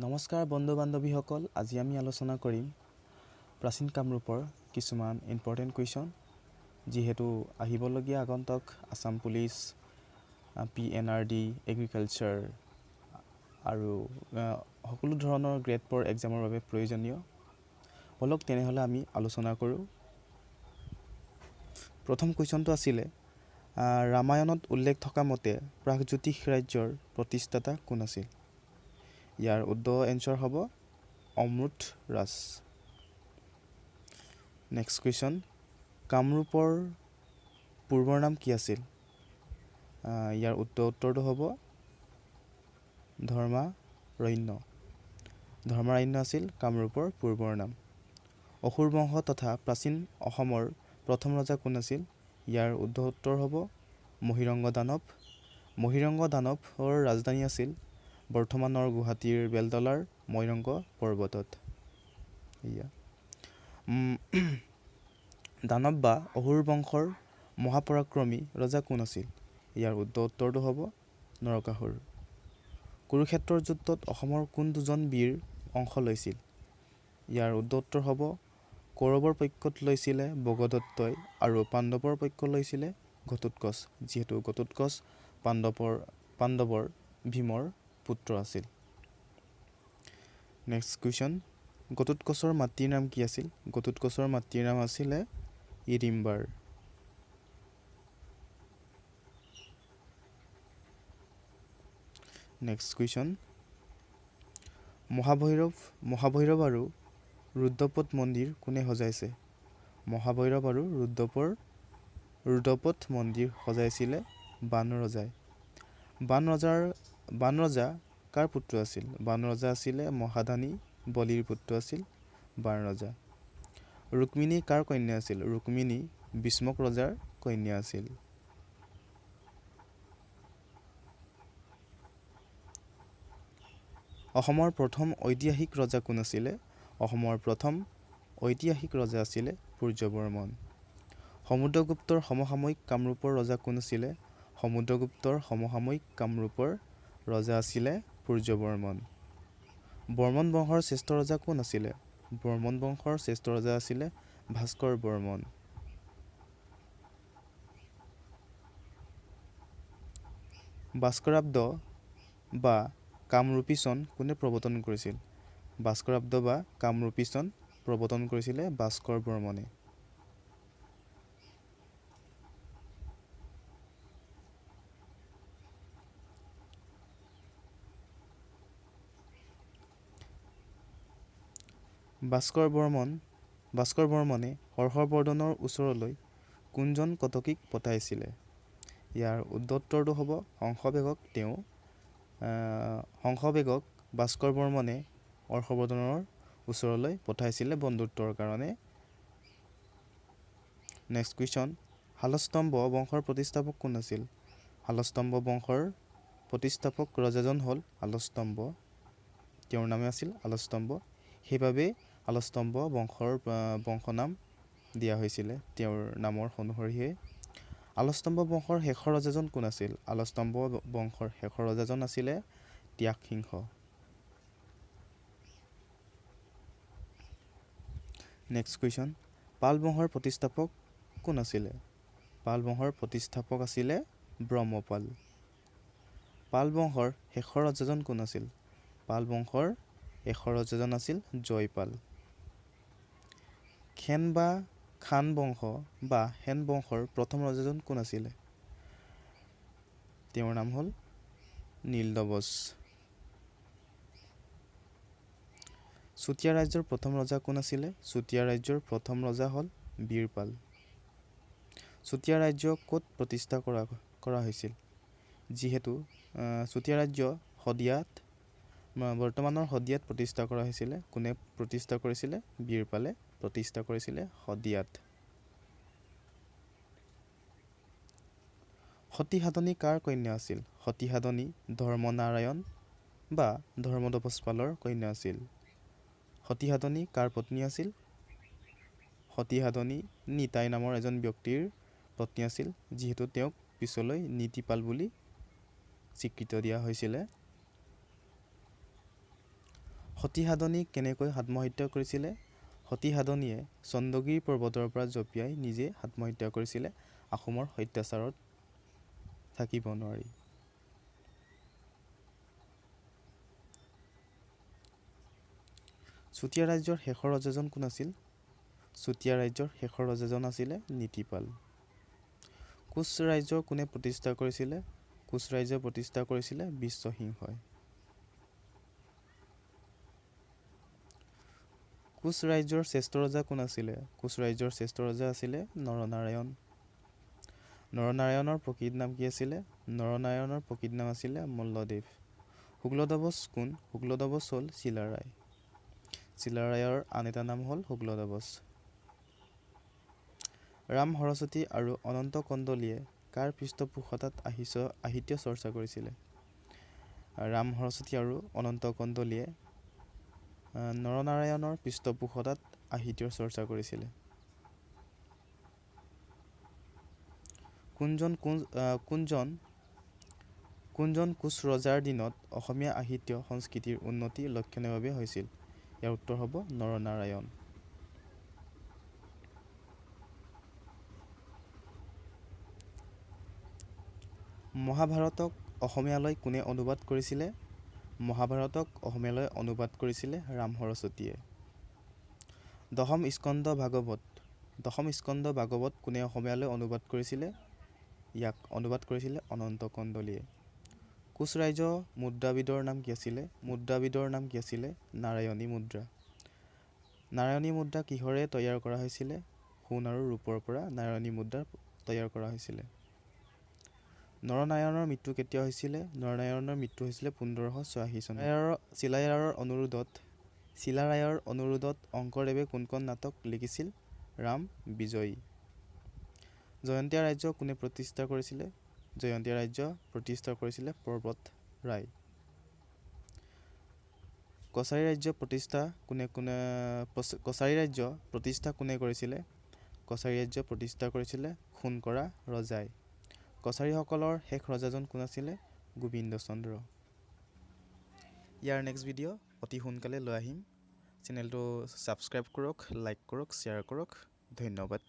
নমস্কাৰ বন্ধু বান্ধৱীসকল, আজি আমি আলোচনা কৰিম প্ৰাচীন কামৰূপৰ কিছুমান ইম্পৰ্টেণ্ট কুৱেশ্যন, যিহেতু আহিবলগীয়া আগন্তুক আসাম পুলিচ, PNRD, এগ্ৰিকালচাৰ আৰু সকলো ধৰণৰ গ্ৰেড 4 এক্সামৰ বাবে প্ৰয়োজনীয়। বলক তেনেহ'লে আমি আলোচনা কৰোঁ। প্ৰথম কুৱেশ্যনটো আছিলে ৰামায়ণত উল্লেখ থকা মতে প্ৰাগজ্যোতিষ ৰাজ্যৰ প্ৰতিষ্ঠাতা কোন আছিল? ইয়াৰ উত্তৰ এনচাৰ হ'ব অমৃত ৰাজ। নেক্সট কুৱেশ্যন, কামৰূপৰ পূৰ্বৰ নাম কি আছিল? ইয়াৰ উত্তৰটো হ'ব ধৰ্মাৰণ্য। ধৰ্মাৰণ্য আছিল কামৰূপৰ পূৰ্বৰ নাম। অসুৰ বংশ তথা প্ৰাচীন অসমৰ প্ৰথম ৰজা কোন আছিল? ইয়াৰ উত্তৰ হ'ব মহীৰংগ দানৱ। মহীৰংগ দানৱৰ ৰাজধানী আছিল বৰ্তমানৰ গুৱাহাটীৰ বেলতলাৰ মৈৰংগ পৰ্বতত। দানৱ বা অসুৰ বংশৰ মহাপৰাক্ৰমী ৰজা কোন আছিল? ইয়াৰ উত্তৰটো হ'ব নৰকাসুৰ। কুৰুক্ষেত্ৰৰ যুদ্ধত অসমৰ কোন দুজন বীৰ অংশ লৈছিল? ইয়াৰ উত্তৰ হ'ব কৌৰৱৰ পক্ষত লৈছিলে ভগদত্তই আৰু পাণ্ডৱৰ পক্ষ লৈছিলে ঘটোৎকচ, যিহেতু ঘটোৎকচ পাণ্ডৱৰ ভীমৰ পুত্ৰ আছিল। নেক্সট কুৱেশ্যন, ঘটোৎকচৰ মাতৃৰ নাম কি আছিল? ঘটোৎকচৰ মাতৃৰ নাম আছিলে ইৰিম্বাৰ। নেক্সট কুৱেশ্যন, মহাভৈৰৱ আৰু ৰুদ্ৰপদ মন্দিৰ কোনে সজাইছে? মহাভৈৰৱ আৰু ৰুদ্ৰপদ মন্দিৰ সজাইছিলে বান ৰজাই। বান ৰজা কাৰ পুত্ৰ আছিল? বান ৰজা আছিলে মহাদানী বলিৰ পুত্ৰ আছিল বান ৰজা। ৰুক্মিণী কাৰ কন্যা আছিল? ৰুক্মিণী ভীষ্মক ৰজাৰ কন্যা আছিল। অসমৰ প্ৰথম ঐতিহাসিক ৰজা কোন আছিলে? অসমৰ প্ৰথম ঐতিহাসিক ৰজা আছিলে সূৰ্যবৰ্মন। সমুদ্ৰগুপ্তৰ সমসাময়িক কামৰূপৰ ৰজা কোন আছিলে? সমুদ্ৰগুপ্তৰ সমসাময়িক কামৰূপৰ ৰজা আছিলে সূৰ্যবৰ্মন। বৰ্মন বংশৰ শ্ৰেষ্ঠ ৰজা কোন আছিলে? বৰ্মন বংশৰ শ্ৰেষ্ঠ ৰজা আছিলে ভাস্কৰ বৰ্মন। ভাস্কৰাব্দ বা কামৰূপী চন কোনে প্ৰৱৰ্তন কৰিছিল? ভাস্কৰাব্দ বা কামৰূপী চন প্ৰৱৰ্তন কৰিছিলে ভাস্কৰ বৰ্মনে। ভাস্কৰ বৰ্মনে হৰ্ষবৰ্ধনৰ ওচৰলৈ কোনজন কটকীক পঠাইছিলে? ইয়াৰ উত্তৰটো হ'ব হংসবেগক ভাস্কৰ বৰ্মনে হৰ্ষবৰ্ধনৰ ওচৰলৈ পঠাইছিলে বন্ধুত্বৰ কাৰণে। নেক্সট কুৱেশ্যন, শালস্তম্ভ বংশৰ প্ৰতিষ্ঠাপক কোন আছিল? শালস্তম্ভ বংশৰ প্ৰতিষ্ঠাপক ৰজাজন হ'ল শালস্তম্ভ। তেওঁৰ নামে আছিল শালস্তম্ভ। সেইবাবে শালস্তম্ভ বংশনাম দিয়া হৈছিলে তেওঁৰ নামৰ অনুসৰিহে। শালস্তম্ভ বংশৰ শেষৰ ৰজাজন কোন আছিল? শালস্তম্ভ বংশৰ শেষৰ ৰজাজন আছিলে ত্যাগসিংহ। নেক্সট কুৱেশ্যন, পাল বংশৰ প্ৰতিষ্ঠাপক কোন আছিলে? পাল বংশৰ প্ৰতিষ্ঠাপক আছিলে ব্ৰহ্মপাল। পাল বংশৰ শেষৰ ৰজাজন কোন আছিল? পাল বংশৰ শেষৰ ৰজাজন আছিল জয়পাল। খান বংশ বা সেন বংশৰ প্ৰথম ৰজাজন কোন আছিলে? তেওঁৰ নাম হ'ল নীলধ্বজ। চুতীয়া ৰাজ্যৰ প্ৰথম ৰজা কোন আছিলে? চুতীয়া ৰাজ্যৰ প্ৰথম ৰজা হ'ল বীৰপাল। চুতীয়া ৰাজ্য ক'ত প্ৰতিষ্ঠা কৰা হৈছিল? যিহেতু চুতীয়া ৰাজ্য বৰ্তমানৰ শদিয়াত প্ৰতিষ্ঠা কৰা হৈছিলে। কোনে প্ৰতিষ্ঠা কৰিছিলে? বীৰপালে প্ৰতিষ্ঠা কৰিছিলে শদিয়াত। সতী সাধনী কাৰ কন্যা আছিল? সতী সাধনী ধৰ্মনাৰায়ণ বা ধৰ্মধ্বজ পালৰ কন্যা আছিল। সতী সাধনী কাৰ পত্নী আছিল? সতী সাধনী নিতাই নামৰ এজন ব্যক্তিৰ পত্নী আছিল, যিহেতু তেওঁক পিছলৈ নীতিপাল বুলি স্বীকৃতি দিয়া হৈছিলে। সতী সাধনী কেনেকৈ আত্মহত্যা কৰিছিলে? সতী সাধনীয়ে চন্দ্ৰগিৰি পৰ্বতৰ পৰা জঁপিয়াই নিজে আত্মহত্যা কৰিছিলে আহোমৰ অত্যাচাৰত থাকিব নোৱাৰি। চুতীয়া ৰাজ্যৰ শেষৰ ৰজাজন কোন আছিল? চুতীয়া ৰাজ্যৰ শেষৰ ৰজাজন আছিলে নীতিপাল। কোচ ৰাজ্যৰ কোনে প্ৰতিষ্ঠা কৰিছিলে? কোচ ৰাজ্য প্ৰতিষ্ঠা কৰিছিলে বিশ্বসিংহই। কোচ ৰাজ্যৰ শ্ৰেষ্ঠ ৰজা কোন আছিলে? কোচ ৰাজ্যৰ শ্ৰেষ্ঠ ৰজা আছিলে নৰনাৰায়ণ। নৰনাৰায়ণৰ প্ৰকৃত নাম কি আছিলে? নৰনাৰায়ণৰ প্ৰকৃত নাম আছিলে মল্লদেৱ। শুক্লধ্বজ কোন? শুক্লধ্বজ হ'ল চিলাৰায়। চিলাৰায়ৰ আন এটা নাম হ'ল শুক্লধ্বজ। ৰাম সৰস্বতী আৰু অনন্ত কন্দলীয়ে কাৰ পৃষ্ঠপোষকতাত সাহিত্য চৰ্চা কৰিছিলে? ৰাম সৰস্বতী আৰু অনন্ত কন্দলীয়ে নৰনাৰায়ণৰ পৃষ্ঠপোষকতাত সাহিত্যৰ চৰ্চা কৰিছিলে। কোনজন কোচ ৰজাৰ দিনত অসমীয়া সাহিত্য সংস্কৃতিৰ উন্নতি লক্ষণীয়ভাৱে হৈছিল? ইয়াৰ উত্তৰ হ'ব নৰনাৰায়ণ। মহাভাৰতক অসমীয়ালৈ কোনে অনুবাদ কৰিছিলে? মহাভাৰতক অসমীয়ালৈ অনুবাদ কৰিছিলে ৰাম সৰস্বতীয়ে। দশম স্কন্ধ ভাগৱত কোনে অসমীয়ালৈ অনুবাদ কৰিছিলে? ইয়াক অনুবাদ কৰিছিলে অনন্ত কন্দলীয়ে। কোচ ৰাজ্যৰ মুদ্ৰাবিদৰ নাম কি আছিলে? মুদ্ৰাবিদৰ নাম কি আছিলে? নাৰায়ণী মুদ্ৰা। নাৰায়ণী মুদ্ৰা কিহৰে তৈয়াৰ কৰা হৈছিলে? সোণ আৰু ৰূপৰ পৰা নাৰায়ণী মুদ্ৰা তৈয়াৰ কৰা হৈছিলে। নৰনাৰায়ণৰ মৃত্যু কেতিয়া হৈছিলে? নৰনাৰায়ণৰ মৃত্যু হৈছিলে 1586 চনত। চিলাৰায়ৰ অনুৰোধত শংকৰদেৱে কোনখন নাটক লিখিছিল? ৰাম বিজয়ী। জয়ন্তীয়া ৰাজ্য কোনে প্ৰতিষ্ঠা কৰিছিলে? জয়ন্তীয়া ৰাজ্য প্ৰতিষ্ঠা কৰিছিলে পৰ্বত ৰায়। কছাৰী ৰাজ্য প্ৰতিষ্ঠা কোনে কৰিছিলে? কছাৰী ৰাজ্য প্ৰতিষ্ঠা কৰিছিলে সোণকৰা ৰজাই। কছাৰীসকলৰ শেষ ৰজাজন কোন আছিলে? গোবিন্দ চন্দ্ৰ। ইয়াৰ নেক্সট ভিডিঅ' অতি সোনকালে লৈ আহিম। চেনেলটো ছাবস্ক্ৰাইব কৰক, লাইক কৰক, শ্বেয়াৰ কৰক। ধন্যবাদ।